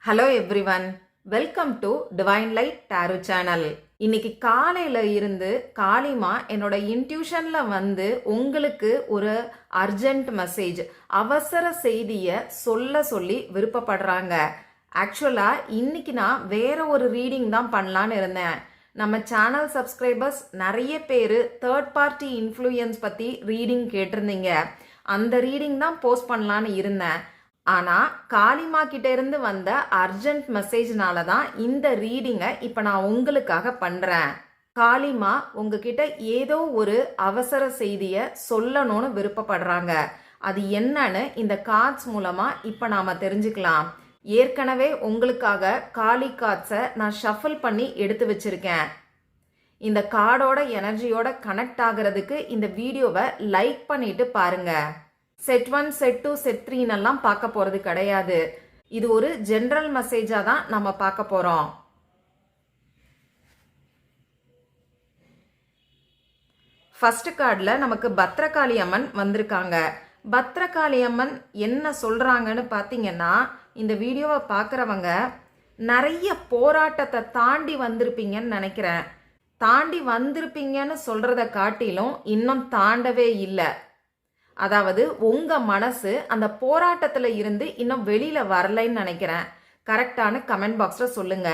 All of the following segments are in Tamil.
Hello everyone, welcome to divine light tarot channel. இன்னைக்கு காலையில இருந்து காளிமா என்னோட இன்ட்யூஷன்ல வந்து உங்களுக்கு ஒரு அர்ஜென்ட் மெசேஜ், அவசர செய்தியை சொல்ல சொல்லி விருப்பப்படுறாங்க. ஆக்சுவலா இன்னைக்கு நான் வேற ஒரு ரீடிங் தான் பண்ணலான்னு இருந்தேன். நம்ம சேனல் சப்ஸ்கிரைபர்ஸ் நிறைய பேர் தேர்ட் பார்ட்டி இன்ஃப்ளூயன்ஸ் பத்தி ரீடிங் கேட்டிருந்தீங்க. அந்த ரீடிங் தான் போஸ்ட் பண்ணலான்னு இருந்தேன். ஆனா காளிமா கிட்ட இருந்து வந்த அர்ஜென்ட் மெசேஜ்னால தான் இந்த ரீடிங்கை இப்ப நான் உங்களுக்காக பண்றேன். காளிமா உங்ககிட்ட ஏதோ ஒரு அவசர செய்திய சொல்லணும்னு விருப்பப்படுறாங்க. அது என்னன்னு இந்த கார்ட்ஸ் மூலமா இப்ப நாம தெரிஞ்சுக்கலாம். ஏற்கனவே உங்களுக்காக காளி கார்ட்ஸை நான் ஷஃபிள் பண்ணி எடுத்து வச்சிருக்கேன். இந்த கார்டோட எனர்ஜியோட கனெக்ட் ஆகிறதுக்கு இந்த வீடியோவை லைக் பண்ணிட்டு பாருங்க. செட் 1, செட் 2, செட் 3 எல்லாம் பார்க்க போறது கிடையாது. இது ஒரு ஜெனரல் மெசேஜா தான் நம்ம பார்க்க போறோம். ஃபர்ஸ்ட் கார்டில் நமக்கு பத்ரகாளி அம்மன் வந்திருக்காங்க. பத்ரகாளி அம்மன் என்ன சொல்றாங்கன்னு பார்த்தீங்கன்னா, இந்த வீடியோவை பார்க்குறவங்க நிறைய போராட்டத்தை தாண்டி வந்திருப்பீங்கன்னு நினைக்கிறேன். தாண்டி வந்திருப்பீங்கன்னு சொல்றத காட்டிலும் இன்னும் தாண்டவே இல்லை. அதாவது உங்க மனசு அந்த போராட்டத்துல இருந்து இன்னும் வெளியில வரலைன்னு நினைக்கிறேன். கரெக்டான கமெண்ட் பாக்ஸ்ல சொல்லுங்க.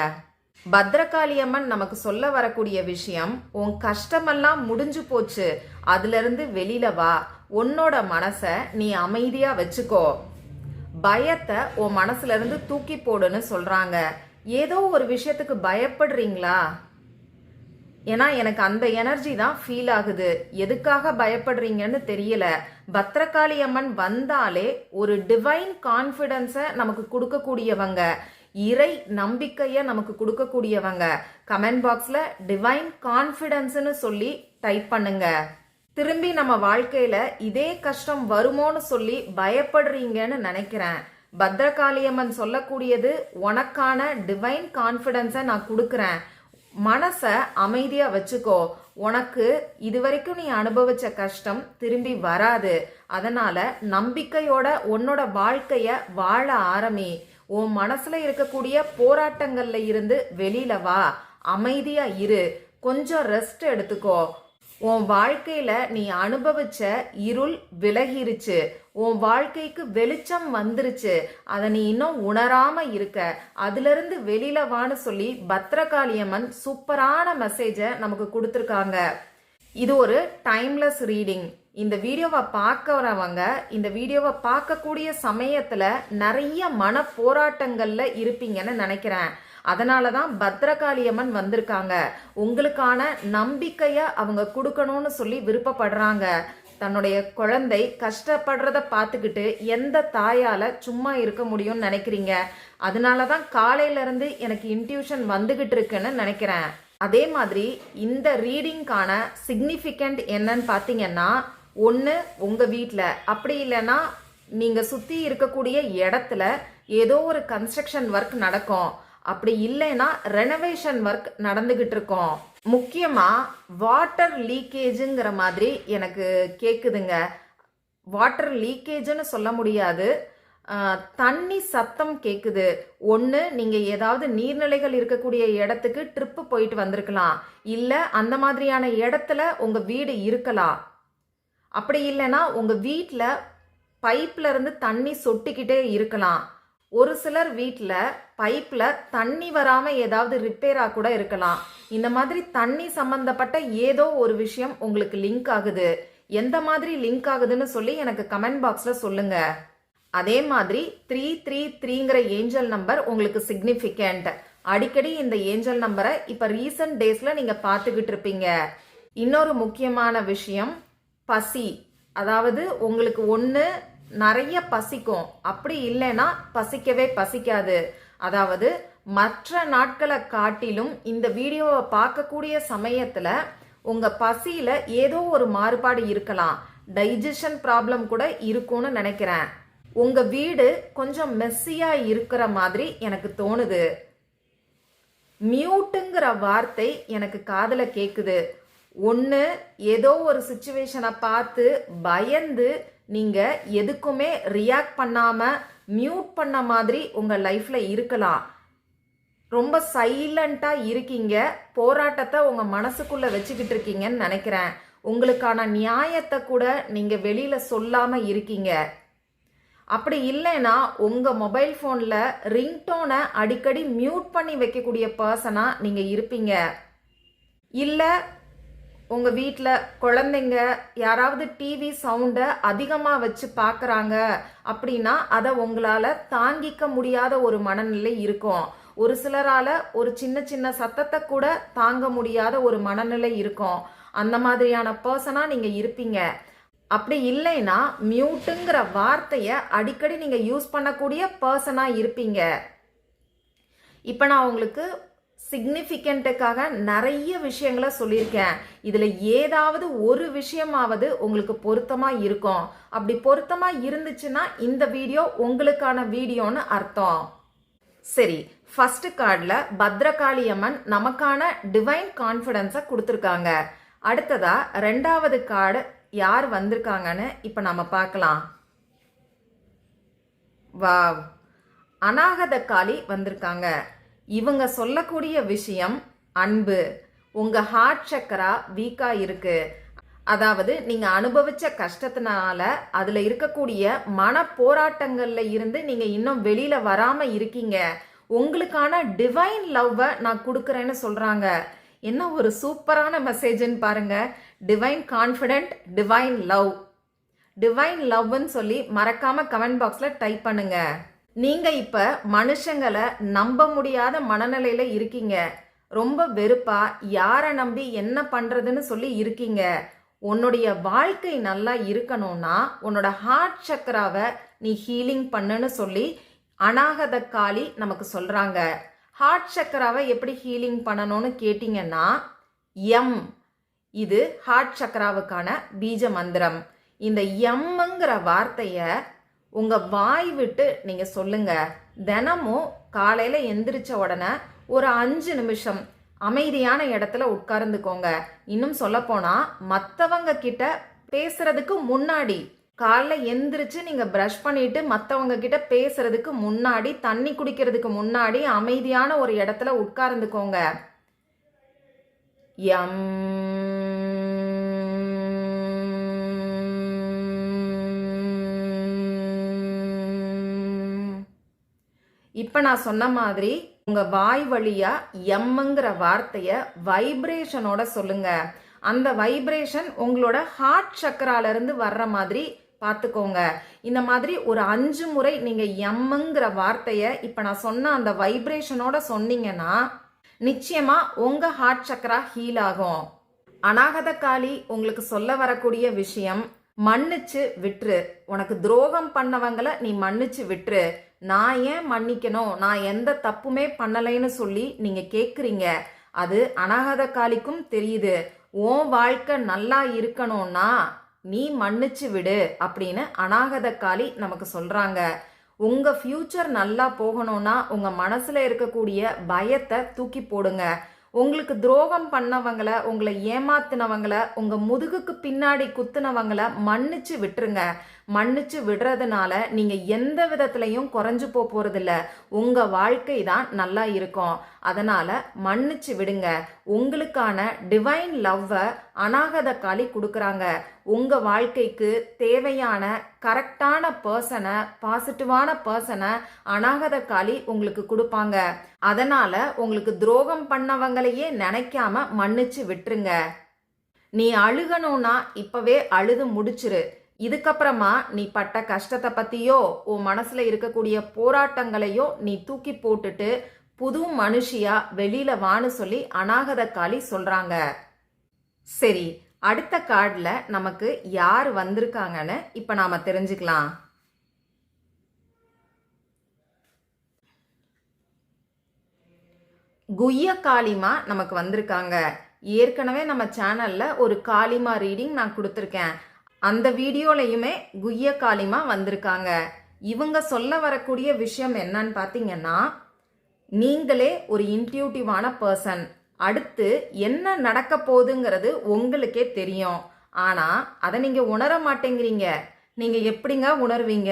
பத்ரகாளி அம்மன் நமக்கு சொல்ல வரக்கூடிய விஷயம், உன் கஷ்டமெல்லாம் முடிஞ்சு போச்சு, அதுல இருந்து வெளியில வா, உன்னோட மனச நீ அமைதியா வச்சுக்கோ, பயத்தை உன் மனசுல இருந்து தூக்கி போடுன்னு சொல்றாங்க. ஏதோ ஒரு விஷயத்துக்கு பயப்படுறீங்களா? ஏன்னா எனக்கு அந்த எனர்ஜி தான் ஃபீல் ஆகுது. எதுக்காக பயப்படுறீங்கன்னு தெரியல. பத்ரகாளி அம்மன் வந்தாலே ஒரு டிவைன் கான்ஃபிடன்ஸை நமக்கு கொடுக்கக்கூடியவங்க, இறை நம்பிக்கையை நமக்கு கொடுக்கக்கூடியவங்க. கமெண்ட் பாக்ஸ்ல டிவைன் கான்ஃபிடன்ஸ்னு சொல்லி டைப் பண்ணுங்க. திரும்பி நம்ம வாழ்க்கையில இதே கஷ்டம் வருமோன்னு சொல்லி பயப்படுறீங்கன்னு நினைக்கிறேன். பத்ரகாளி அம்மன் சொல்லக்கூடியது, உனக்கான டிவைன் கான்ஃபிடன்ஸை நான் கொடுக்குறேன், மனச அமைதியா வச்சுக்கோ, உனக்கு இதுவரைக்கும் நீ அனுபவிச்ச கஷ்டம் திரும்பி வராது, அதனால நம்பிக்கையோட உன்னோட வாழ்க்கைய வாழ ஆரம்பி, உன் மனசுல இருக்கக்கூடிய போராட்டங்கள்ல இருந்து வெளியில வா, அமைதியா இரு, கொஞ்சம் ரெஸ்ட் எடுத்துக்கோ, உன் வாழ்க்கையில நீ அனுபவிச்ச இருள் விலகிருச்சு, உன் வாழ்க்கைக்கு வெளிச்சம் வந்துருச்சு, அதை நீ இன்னும் உணராம இருக்க, அதுல இருந்து வெளியில வான்னு சொல்லி பத்ரகாளி அம்மன் சூப்பரான மெசேஜை நமக்கு கொடுத்துருக்காங்க. இது ஒரு டைம்லெஸ் ரீடிங். இந்த வீடியோவை பார்க்கறவங்க இந்த வீடியோவை பார்க்கக்கூடிய சமயத்துல நிறைய மன போராட்டங்கள்ல இருப்பீங்கன்னு நினைக்கிறேன். அதனால தான் பத்ரகாளி அம்மன் வந்திருக்காங்க. உங்களுக்கான நம்பிக்கையை அவங்க கொடுக்கணும்னு சொல்லி விருப்பப்படுறாங்க. தன்னுடைய குழந்தை கஷ்டப்படுறத பார்த்துக்கிட்டு எந்த தாயால சும்மா இருக்க முடியும்னு நினைக்கிறீங்க. அதனால தான் காலையில இருந்து எனக்கு இன்ட்யூஷன் வந்துகிட்டு இருக்குன்னு நினைக்கிறேன். அதே மாதிரி இந்த ரீடிங்கான சிக்னிஃபிகண்ட் என்னன்னு பார்த்தீங்கன்னா, ஒன்று உங்க வீட்டில், அப்படி இல்லைன்னா நீங்க சுற்றி இருக்கக்கூடிய இடத்துல ஏதோ ஒரு கன்ஸ்ட்ரக்ஷன் ஒர்க் நடக்கும், அப்படி இல்லைன்னா ரெனோவேஷன் ஒர்க் நடந்துகிட்டு இருக்கோம். முக்கியமா வாட்டர் லீக்கேஜுங்கிற மாதிரி எனக்கு கேக்குதுங்க. வாட்டர் லீக்கேஜ்னு சொல்ல முடியாது, தண்ணி சத்தம் கேக்குது. ஒன்று நீங்க ஏதாவது நீர்நிலைகள் இருக்கக்கூடிய இடத்துக்கு ட்ரிப்பு போயிட்டு வந்திருக்கலாம், இல்லை அந்த மாதிரியான இடத்துல உங்க வீடு இருக்கலாம், அப்படி இல்லைன்னா உங்க வீட்டில் பைப்ல இருந்து தண்ணி சொட்டிக்கிட்டே இருக்கலாம். ஒரு சிலர் வீட்டில் பைப்பில் தண்ணி வராமல் ஏதாவது ரிப்பேராக கூட இருக்கலாம். இந்த மாதிரி தண்ணி சம்பந்தப்பட்ட ஏதோ ஒரு விஷயம் உங்களுக்கு லிங்க் ஆகுது. எந்த மாதிரி லிங்க் ஆகுதுன்னு சொல்லி எனக்கு கமெண்ட் பாக்ஸில் சொல்லுங்க. அதே மாதிரி 333ங்கிற ஏஞ்சல் நம்பர் உங்களுக்கு சிக்னிஃபிகண்ட். அடிக்கடி இந்த ஏஞ்சல் நம்பரை இப்போ ரீசன்ட் டேஸில் நீங்கள் பார்த்துக்கிட்டு இருப்பீங்க. இன்னொரு முக்கியமான விஷயம், பசி. அதாவது உங்களுக்கு ஒன்று நிறைய பசிக்கும், அப்படி இல்லைன்னா பசிக்கவே பசிக்காது. அதாவது மற்ற நாட்களை காட்டிலும் இந்த வீடியோவை பார்க்கக்கூடிய சமயத்துல உங்க பசியில ஏதோ ஒரு மாறுபாடு இருக்கலாம். டைஜஷன் ப்ராப்ளம் கூட இருக்கும்னு நினைக்கிறேன். உங்க வீடு கொஞ்சம் மெஸ்ஸியா இருக்கிற மாதிரி எனக்கு தோணுது. மியூட்டுங்கிற வார்த்தை எனக்கு காதுல கேக்குது. ஒன்று ஏதோ ஒரு சுச்சுவேஷனை பார்த்து பயந்து நீங்க எதுக்குமே ரியாக்ட் பண்ணாம மியூட் பண்ண மாதிரி உங்கள் லைஃப்பில் இருக்கலாம். ரொம்ப சைலண்ட்டாக இருக்கீங்க, போராட்டத்தை உங்கள் மனசுக்குள்ளே வச்சுக்கிட்டு இருக்கீங்கன்னு நினைக்கிறேன். உங்களுக்கான நியாயத்தை கூட நீங்கள் வெளியில் சொல்லாமல் இருக்கீங்க. அப்படி இல்லைன்னா உங்கள் மொபைல் ஃபோனில் ரிங்டோனை அடிக்கடி மியூட் பண்ணி வைக்கக்கூடிய பர்சனாக நீங்கள் இருப்பீங்க. இல்லை உங்கள் வீட்டில் குழந்தைங்க யாராவது டிவி சவுண்டை அதிகமாக வச்சு பார்க்குறாங்க அப்படின்னா அதை உங்களால் தாங்கிக்க முடியாத ஒரு மனநிலை இருக்கும். ஒரு சிலரால் ஒரு சின்ன சின்ன சத்தத்தை கூட தாங்க முடியாத ஒரு மனநிலை இருக்கும். அந்த மாதிரியான பர்சனாக நீங்கள் இருப்பீங்க. அப்படி இல்லைன்னா மியூட்டுங்கிற வார்த்தையை அடிக்கடி நீங்கள் யூஸ் பண்ணக்கூடிய பர்சனாக இருப்பீங்க. இப்போ நான் உங்களுக்கு சிக்னிஃபிகண்ட்டுக்காக நிறைய விஷயங்களை சொல்லியிருக்கேன். இதில் ஏதாவது ஒரு விஷயமாவது உங்களுக்கு பொருத்தமாக இருக்கும். அப்படி பொருத்தமாக இருந்துச்சுன்னா இந்த வீடியோ உங்களுக்கான வீடியோன்னு அர்த்தம். சரி, ஃபர்ஸ்ட் கார்டில் பத்ரகாளி அம்மன் நமக்கான டிவைன் கான்ஃபிடன்ஸை கொடுத்துருக்காங்க. அடுத்ததா ரெண்டாவது கார்டு யார் வந்திருக்காங்கன்னு இப்போ நம்ம பார்க்கலாம். வாவ், அநாகத காளி வந்திருக்காங்க. இவங்க சொல்லக்கூடிய விஷயம் அன்பு. உங்க ஹார்ட் சக்கரா வீக்கா இருக்கு. அதாவது நீங்க அனுபவிச்ச கஷ்டத்தினால அதுல இருக்கக்கூடிய மன போராட்டங்கள்ல இருந்து நீங்க இன்னும் வெளியில வராம இருக்கீங்க. உங்களுக்கான டிவைன் லவ்வை நான் கொடுக்குறேன்னு சொல்றாங்க. என்ன ஒரு சூப்பரான மெசேஜ்ன்னு பாருங்க. Divine confident, divine love. Divine லவ்னு சொல்லி மறக்காம கமெண்ட் பாக்ஸ்ல டைப் பண்ணுங்க. நீங்க இப்ப மனுஷங்களை நம்ப முடியாத மனநிலையில இருக்கீங்க. ரொம்ப வெறுப்பா யாரை நம்பி என்ன பண்றதுன்னு சொல்லி இருக்கீங்க. உன்னுடைய வாழ்க்கை நல்லா இருக்கணும்னா உன்னோட ஹார்ட் சக்கராவை நீ ஹீலிங் பண்ணுன்னு சொல்லி அநாகத காளி நமக்கு சொல்றாங்க. ஹார்ட் சக்கராவை எப்படி ஹீலிங் பண்ணணும்னு கேட்டிங்கன்னா எம், இது ஹார்ட் சக்கராவுக்கான பீஜ மந்திரம். இந்த எம்ங்கிற வார்த்தைய உங்க வாய் விட்டு நீங்க சொல்லுங்க. தினமும் காலையில எந்திரிச்ச உடனே ஒரு 5 நிமிஷம் அமைதியான இடத்துல உட்கார்ந்துக்கோங்க. இன்னும் சொல்ல போனா மற்றவங்க கிட்ட பேசுறதுக்கு முன்னாடி, காலைல எந்திரிச்சு நீங்க பிரஷ் பண்ணிட்டு மற்றவங்க கிட்ட பேசுறதுக்கு முன்னாடி, தண்ணி குடிக்கிறதுக்கு முன்னாடி அமைதியான ஒரு இடத்துல உட்கார்ந்துக்கோங்க. எம். இப்ப நான் சொன்ன மாதிரி உங்க வாய் வழியா எம்ங்கிற வார்த்தைய வைப்ரேஷனோட சொல்லுங்க. அந்த வைப்ரேஷன் உங்களோட ஹார்ட் சக்கரால இருந்து வர்ற மாதிரி பார்த்துக்கோங்க. இந்த மாதிரி ஒரு 5 முறை நீங்க எம்ங்கிற வார்த்தைய இப்ப நான் சொன்ன அந்த வைப்ரேஷனோட சொன்னீங்கன்னா நிச்சயமா உங்க ஹார்ட் சக்கரா ஹீல் ஆகும். அநாகத காளி உங்களுக்கு சொல்ல வரக்கூடிய விஷயம், மன்னிச்சு விட்டுரு. உனக்கு துரோகம் பண்ணவங்களை நீ மன்னிச்சு விட்டுரு. நான் ஏன் மன்னிக்கணும், நான் எந்த தப்புமே பண்ணலைன்னு சொல்லி நீங்க கேக்குறீங்க. அது அநாகத காளிக்கும் தெரியுது. உன் வாழ்க்கை நல்லா இருக்கணும்னா நீ மன்னிச்சு விடு அப்படின்னு அநாகத காளி நமக்கு சொல்றாங்க. உங்க ஃபியூச்சர் நல்லா போகணும்னா உங்க மனசுல இருக்கக்கூடிய பயத்தை தூக்கி போடுங்க. உங்களுக்கு துரோகம் பண்ணவங்களை, உங்களை ஏமாத்தினவங்களை, உங்க முதுகுக்கு பின்னாடி குத்துனவங்களை மன்னிச்சு விட்டுருங்க. மன்னிச்சு விடுறதுனால நீங்க எந்த விதத்திலையும் குறைஞ்சு போறதில்ல. உங்க வாழ்க்கை தான் நல்லா இருக்கும். அதனால மன்னிச்சு விடுங்க. உங்களுக்கான டிவைன் லவ்வை அநாகத காளி கொடுக்குறாங்க. உங்க வாழ்க்கைக்கு தேவையான கரெக்டான பர்சனை, பாசிட்டிவான பர்சனை அநாகத காளி உங்களுக்கு கொடுப்பாங்க. அதனால உங்களுக்கு துரோகம் பண்ணவங்களையே நினைக்காம மன்னிச்சு விட்டுருங்க. நீ அழுகணும்னா இப்பவே அழுது முடிச்சிரு. இதுக்கப்புறமா நீ பட்ட கஷ்டத்தை பத்தியோ உன் மனசுல இருக்கக்கூடிய போராட்டங்களையோ நீ தூக்கி போட்டுட்டு புது மனுஷியா வெளியில வான்னு சொல்லி அநாகத காளி சொல்றாங்க. சரி, அடுத்த கார்டுல நமக்கு யார் வந்திருக்காங்கன்னு இப்ப நாம தெரிஞ்சுக்கலாம். குய்ய காளிமா நமக்கு வந்திருக்காங்க. ஏற்கனவே நம்ம சேனல்ல ஒரு காளிமா ரீடிங் நான் கொடுத்துருக்கேன். அந்த வீடியோலையுமே குய்ய காளிமா வந்திருக்காங்க. இவங்க சொல்ல வரக்கூடிய விஷயம் என்னன்னு பார்த்தீங்கன்னா, நீங்களே ஒரு இன்ட்யூட்டிவான பர்சன். அடுத்து என்ன நடக்க போகுதுங்கிறது உங்களுக்கே தெரியும். ஆனா அதை நீங்க உணர மாட்டேங்கிறீங்க. நீங்க எப்படிங்க உணர்வீங்க?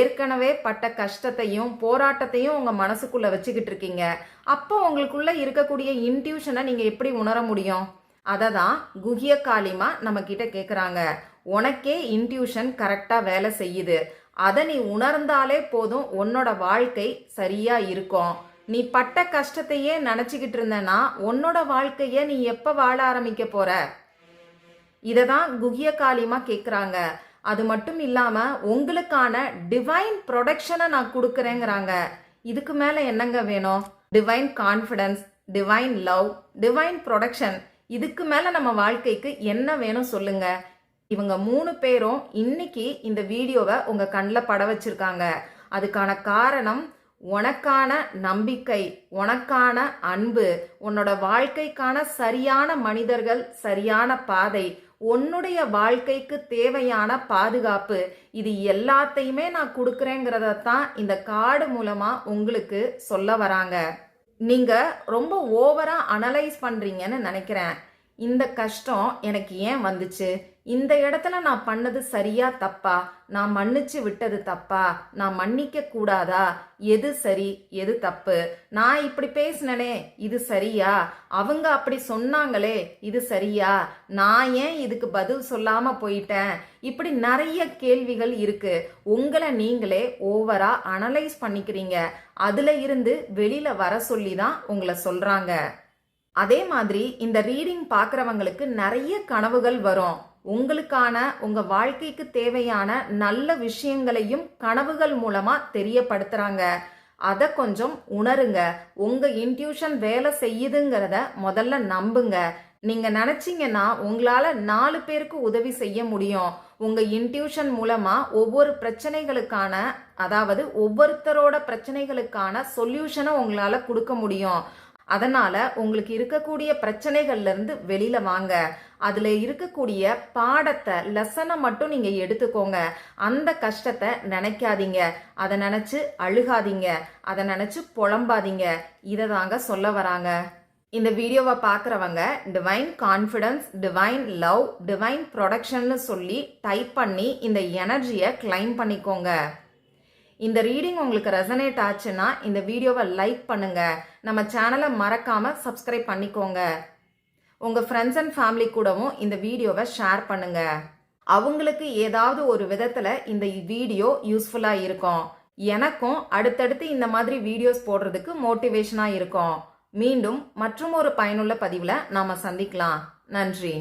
ஏற்கனவே பட்ட கஷ்டத்தையும் போராட்டத்தையும் உங்க மனசுக்குள்ள வச்சுக்கிட்டு இருக்கீங்க. அப்போ உங்களுக்குள்ள இருக்கக்கூடிய இன்ட்யூஷனை நீங்க எப்படி உணர முடியும்? அதை தான் குஹ்ய காளிமா நம்ம கிட்ட கேக்குறாங்க. உனக்கே இன்ட்யூஷன் கரெக்டா வேலை செய்யுது. அதை நீ உணர்ந்தாலே போதும், உன்னோட வாழ்க்கை சரியா இருக்கும். நீ பட்ட கஷ்டத்தையே நினைச்சுக்கிட்டு இருந்தனா உன்னோட வாழ்க்கைய நீ எப்ப வாழ ஆரம்பிக்க போற? இதை தான் குஹ்ய காளிமா கேக்குறாங்க. அது மட்டும் இல்லாம உங்களுக்கான டிவைன் ப்ரொடக்ஷனை நான் கொடுக்குறேங்கிறாங்க. இதுக்கு மேல என்னங்க வேணும்? Divine confidence, divine love, divine production, இதுக்கு மேல நம்ம வாழ்க்கைக்கு என்ன வேணும் சொல்லுங்க. இவங்க 3 பேரும் இன்னைக்கு இந்த வீடியோவை உங்க கண்ணில் பட வச்சிருக்காங்க. அதுக்கான காரணம் உனக்கான நம்பிக்கை, உனக்கான அன்பு, உன்னோட வாழ்க்கைக்கான சரியான மனிதர்கள், சரியான பாதை, உன்னுடைய வாழ்க்கைக்கு தேவையான பாதுகாப்பு, இது எல்லாத்தையுமே நான் கொடுக்குறேங்கிறத தான் இந்த கார்டு மூலமா உங்களுக்கு சொல்ல வராங்க. நீங்க ரொம்ப ஓவரா அனலைஸ் பண்றீங்கன்னு நினைக்கிறேன். இந்த கஷ்டம் எனக்கு ஏன் வந்துச்சு? இந்த இடத்துல நான் பண்ணது சரியா தப்பா? நான் மன்னிச்சு விட்டது தப்பா? நான் மன்னிக்க கூடாதா? எது சரி எது தப்பு? நான் இப்படி பேசினனே இது சரியா? அவங்க அப்படி சொன்னாங்களே இது சரியா? நான் ஏன் இதுக்கு பதில் சொல்லாம போயிட்டேன்? இப்படி நிறைய கேள்விகள் இருக்கு. உங்களை நீங்களே ஓவரா அனலைஸ் பண்ணிக்கிறீங்க. அதுல இருந்து வெளியில வர சொல்லி தான் உங்களை சொல்றாங்க. அதே மாதிரி இந்த ரீடிங் பார்க்குறவங்களுக்கு நிறைய கனவுகள் வரும். உங்களுக்கான உங்க வாழ்க்கைக்கு தேவையான நல்ல விஷயங்களையும் கனவுகள் மூலமா தெரியப்படுத்துறாங்க. அதை கொஞ்சம் உணருங்க. உங்க இன்ட்யூஷன் வேலை செய்யுதுங்கிறத முதல்ல நம்புங்க. நீங்க நினைச்சீங்கன்னா உங்களால 4 பேருக்கு உதவி செய்ய முடியும். உங்க இன்ட்யூஷன் மூலமா ஒவ்வொரு பிரச்சனைகளுக்கான, அதாவது ஒவ்வொருத்தரோட பிரச்சனைகளுக்கான சொல்யூஷனை உங்களால கொடுக்க முடியும். அதனால உங்களுக்கு இருக்கக்கூடிய பிரச்சனைகள்ல இருந்து வெளியில வாங்க. அதுல இருக்கக்கூடிய பாடத்தை, லெசனை மட்டும் நீங்க எடுத்துக்கோங்க. அந்த கஷ்டத்தை நினைக்காதீங்க, அதை நினைச்சு அழுகாதீங்க, அதை நினைச்சு புலம்பாதீங்க. இதை தாங்க சொல்ல வராங்க. இந்த வீடியோவை பார்க்குறவங்க divine confidence, divine love, divine ப்ரொடக்ஷன்னு சொல்லி டைப் பண்ணி இந்த எனர்ஜியை கிளைம் பண்ணிக்கோங்க. இந்த ரீடிங் உங்களுக்கு ரெசனேட் ஆச்சுன்னா இந்த வீடியோவை லைக் பண்ணுங்க. நம்ம சேனலை மறக்காம சப்ஸ்கிரைப் பண்ணிக்கோங்க. உங்க ஃப்ரெண்ட்ஸ் அண்ட் ஃபேமிலி கூடவும் இந்த வீடியோவை ஷேர் பண்ணுங்க. அவங்களுக்கு ஏதாவது ஒரு விதத்துல இந்த வீடியோ யூஸ்ஃபுல்லா இருக்கும். எனக்கும் அடுத்தடுத்து இந்த மாதிரி வீடியோஸ் போடுறதுக்கு மோட்டிவேஷனா இருக்கும். மீண்டும் மற்றும் ஒரு பயனுள்ள பதிவுல நாம சந்திக்கலாம். நன்றி.